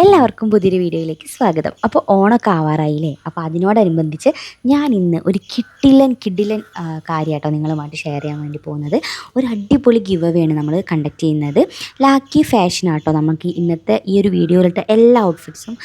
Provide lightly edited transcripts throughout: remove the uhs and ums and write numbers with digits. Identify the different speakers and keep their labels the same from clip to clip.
Speaker 1: എല്ലാവർക്കും പുതിയൊരു വീഡിയോയിലേക്ക് സ്വാഗതം. അപ്പോൾ ഓണമൊക്കെ ആവാറായില്ലേ? അപ്പോൾ അതിനോടനുബന്ധിച്ച് ഞാൻ ഇന്ന് ഒരു കിഡിലൻ കാര്യമാട്ടോ നിങ്ങളുമായിട്ട് ഷെയർ ചെയ്യാൻ വേണ്ടി പോകുന്നത്. ഒരു അടിപൊളി ഗിവ് അവേ ആണ് നമ്മൾ കണ്ടക്ട് ചെയ്യുന്നത്. ലാക്കി ഫാഷനാട്ടോ നമുക്ക് ഇന്നത്തെ ഈ ഒരു വീഡിയോയിലിട്ട് എല്ലാ ഔട്ട്ഫിറ്റ്സും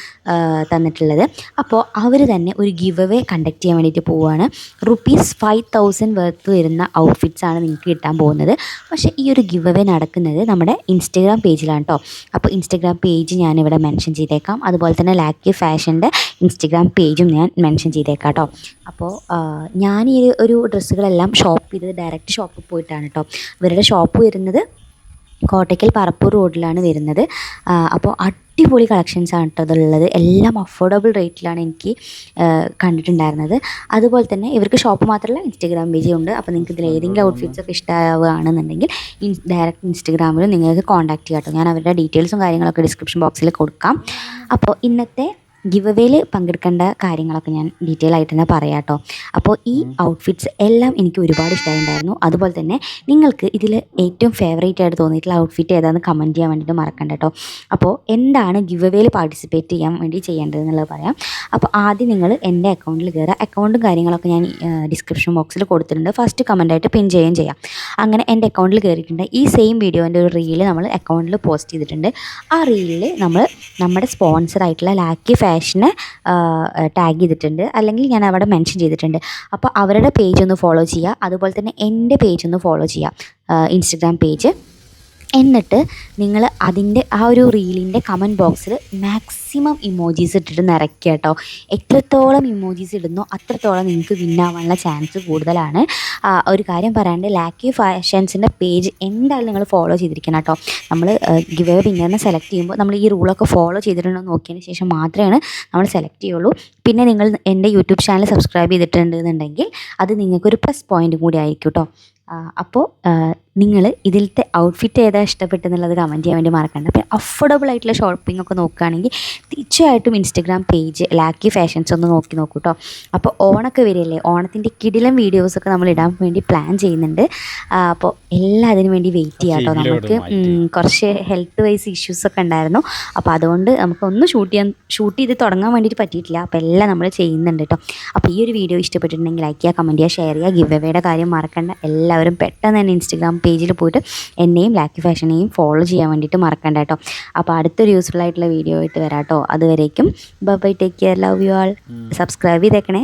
Speaker 1: തന്നിട്ടുള്ളത്. അപ്പോൾ അവർ തന്നെ ഒരു ഗിവ് അവേ കണ്ടക്ട് ചെയ്യാൻ വേണ്ടിയിട്ട് പോവുകയാണ്. ₹5000 വർത്ത് വരുന്ന ഔട്ട്ഫിറ്റ്സാണ് നിങ്ങൾക്ക് കിട്ടാൻ പോകുന്നത്. പക്ഷേ ഈ ഒരു ഗിവ് അവേ നടക്കുന്നത് നമ്മുടെ ഇൻസ്റ്റഗ്രാം പേജിലാണ് കേട്ടോ. അപ്പോൾ ഇൻസ്റ്റഗ്രാം പേജ് ഞാനിവിടെ മെൻഷൻ ചെയ്തേക്കാം. അതുപോലെ തന്നെ ലാക്കി ഫാഷൻ്റെ ഇൻസ്റ്റഗ്രാം പേജും ഞാൻ മെൻഷൻ ചെയ്തേക്കാം കേട്ടോ. അപ്പോൾ ഞാൻ ഈ ഒരു ഡ്രസ്സുകളെല്ലാം ഷോപ്പ് ചെയ്തത് ഡയറക്റ്റ് ഷോപ്പിൽ പോയിട്ടാണ് കേട്ടോ. ഇവരുടെ ഷോപ്പ് വരുന്നത് കോട്ടയ്ക്കൽ പറപ്പൂർ റോഡിലാണ് വരുന്നത്. അപ്പോൾ അടിപൊളി കളക്ഷൻസാണ് കേട്ടോ അതുള്ളത്. എല്ലാം അഫോർഡബിൾ റേറ്റിലാണ് എനിക്ക് കണ്ടിട്ടുണ്ടായിരുന്നത്. അതുപോലെ തന്നെ ഇവർക്ക് ഷോപ്പ് മാത്രമല്ല ഇൻസ്റ്റഗ്രാം പേജും ഉണ്ട്. അപ്പോൾ നിങ്ങൾക്ക് ഇതിൽ ഏതെങ്കിലും ഔട്ട്ഫിറ്റ്സൊക്കെ ഇഷ്ടമാവുകയാണെന്നുണ്ടെങ്കിൽ ഡയറക്റ്റ് ഇൻസ്റ്റഗ്രാമിൽ നിങ്ങൾക്ക് കോൺടാക്ട് ചെയ്യാം കേട്ടോ. ഞാൻ അവരുടെ ഡീറ്റെയിൽസും കാര്യങ്ങളൊക്കെ ഡിസ്ക്രിപ്ഷൻ ബോക്സിൽ കൊടുക്കാം. അപ്പോൾ ഇന്നത്തെ ഗിവ് അവേയിൽ പങ്കെടുക്കേണ്ട കാര്യങ്ങളൊക്കെ ഞാൻ ഡീറ്റെയിൽ ആയിട്ട് തന്നെ പറയാം കേട്ടോ. അപ്പോൾ ഈ ഔട്ട്ഫിറ്റ്സ് എല്ലാം എനിക്ക് ഒരുപാട് ഇഷ്ടമായിട്ടുണ്ടായിരുന്നു. അതുപോലെ തന്നെ നിങ്ങൾക്ക് ഇതിൽ ഏറ്റവും ഫേവറേറ്റ് ആയിട്ട് തോന്നിയിട്ടുള്ള ഔട്ട്ഫിറ്റ് ഏതാണെന്ന് കമൻറ്റ് ചെയ്യാൻ വേണ്ടിയിട്ട് മറക്കണ്ട കേട്ടോ. അപ്പോൾ എന്താണ് ഗിവ് അവേയിൽ പാർട്ടിസിപ്പേറ്റ് ചെയ്യാൻ വേണ്ടി ചെയ്യേണ്ടതെന്നുള്ളത് പറയാം. അപ്പോൾ ആദ്യം നിങ്ങൾ എൻ്റെ അക്കൗണ്ടിൽ കയറുക. അക്കൗണ്ടും കാര്യങ്ങളൊക്കെ ഞാൻ ഡിസ്ക്രിപ്ഷൻ ബോക്സിൽ കൊടുത്തിട്ടുണ്ട്. ഫസ്റ്റ് കമൻറ്റായിട്ട് പിൻ ചെയ്യുകയും ചെയ്യാം. അങ്ങനെ എൻ്റെ അക്കൗണ്ടിൽ കയറിയിട്ടുണ്ട്. ഈ സെയിം വീഡിയോൻ്റെ ഒരു റീല് നമ്മൾ അക്കൗണ്ടിൽ പോസ്റ്റ് ചെയ്തിട്ടുണ്ട്. ആ റീലിൽ നമ്മൾ നമ്മുടെ സ്പോൺസറായിട്ടുള്ള ലാക്കി ഫാഷനെ ടാഗ് ചെയ്തിട്ടുണ്ട്, അല്ലെങ്കിൽ ഞാൻ അവിടെ മെൻഷൻ ചെയ്തിട്ടുണ്ട്. അപ്പോൾ അവരുടെ പേജ് ഒന്ന് ഫോളോ ചെയ്യുക. അതുപോലെ തന്നെ എൻ്റെ പേജ് ഒന്ന് ഫോളോ ചെയ്യുക, ഇൻസ്റ്റഗ്രാം പേജ്. എന്നിട്ട് നിങ്ങൾ അതിൻ്റെ ആ ഒരു റീലിൻ്റെ കമൻറ്റ് ബോക്സിൽ മാക്സിമം ഇമോജീസ് ഇട്ടിട്ട് നിറയ്ക്കുക കേട്ടോ. എത്രത്തോളം ഇമോജീസ് ഇടുന്നോ അത്രത്തോളം നിങ്ങൾക്ക് വിന്നാവാനുള്ള ചാൻസ് കൂടുതലാണ്. ഒരു കാര്യം പറയാണ്ട്, ലാക്കി ഫാഷൻസിൻ്റെ പേജ് എന്തായാലും നിങ്ങൾ ഫോളോ ചെയ്തിരിക്കണം കേട്ടോ. നമ്മൾ ഗിവ് അവേ വിന്നറിനെ സെലക്ട് ചെയ്യുമ്പോൾ നമ്മൾ ഈ റൂളൊക്കെ ഫോളോ ചെയ്തിട്ടുണ്ടോ നോക്കിയതിന് ശേഷം മാത്രമേ നമ്മൾ സെലക്ട് ചെയ്യുള്ളൂ. പിന്നെ നിങ്ങൾ എൻ്റെ യൂട്യൂബ് ചാനൽ സബ്സ്ക്രൈബ് ചെയ്തിട്ടുണ്ടെന്നുണ്ടെങ്കിൽ അത് നിങ്ങൾക്കൊരു പ്ലസ് പോയിൻ്റ് കൂടി ആയിരിക്കും കേട്ടോ. അപ്പോൾ നിങ്ങൾ ഇതിലത്തെ ഔട്ട്ഫിറ്റ് ഏതാ ഇഷ്ടപ്പെട്ടെന്നുള്ളത് കമൻറ്റ് ചെയ്യാൻ വേണ്ടി മറക്കണ്ട. അപ്പോൾ അഫോർഡബിൾ ആയിട്ടുള്ള ഷോപ്പിംഗ് ഒക്കെ നോക്കുകയാണെങ്കിൽ തീർച്ചയായിട്ടും ഇൻസ്റ്റഗ്രാം പേജ് ലാക്കി ഫാഷൻസ് ഒന്ന് നോക്കൂ കേട്ടോ. അപ്പോൾ ഓണമൊക്കെ വരികയല്ലേ, ഓണത്തിൻ്റെ കിടിലം വീഡിയോസൊക്കെ നമ്മൾ ഇടാൻ വേണ്ടി പ്ലാൻ ചെയ്യുന്നുണ്ട്. അപ്പോൾ എല്ലാം അതിന് വേണ്ടി വെയിറ്റ് ചെയ്യാം കേട്ടോ. നമുക്ക് കുറച്ച് ഹെൽത്ത് വൈസ് ഇഷ്യൂസൊക്കെ ഉണ്ടായിരുന്നു. അപ്പോൾ അതുകൊണ്ട് നമുക്കൊന്ന് ഷൂട്ട് ചെയ്ത് തുടങ്ങാൻ വേണ്ടിയിട്ട് പറ്റിയിട്ടില്ല. അപ്പോൾ എല്ലാം നമ്മൾ ചെയ്യുന്നുണ്ട് കേട്ടോ. അപ്പോൾ ഈ ഒരു വീഡിയോ ഇഷ്ടപ്പെട്ടിട്ടുണ്ടെങ്കിൽ ലൈക്ക് ചെയ്യുക, കമൻറ്റ് ചെയ്യുക, ഷെയർ ചെയ്യുക. ഗിവ് അവേയുടെ കാര്യം മറക്കണ്ട. എല്ലാവരും പെട്ടെന്ന് തന്നെ ഇൻസ്റ്റഗ്രാം പേജിൽ പോയിട്ട് എന്നെയും ലാക്കി ഫാഷനെയും ഫോളോ ചെയ്യാൻ വേണ്ടിയിട്ട് മറക്കണ്ട കേട്ടോ. അപ്പോൾ അടുത്തൊരു യൂസ്ഫുൾ ആയിട്ടുള്ള വീഡിയോ ആയിട്ട് വരാം കേട്ടോ. അതുവരേക്കും bye, take care, love you all. Subscribe ചെയ്തേക്കണേ.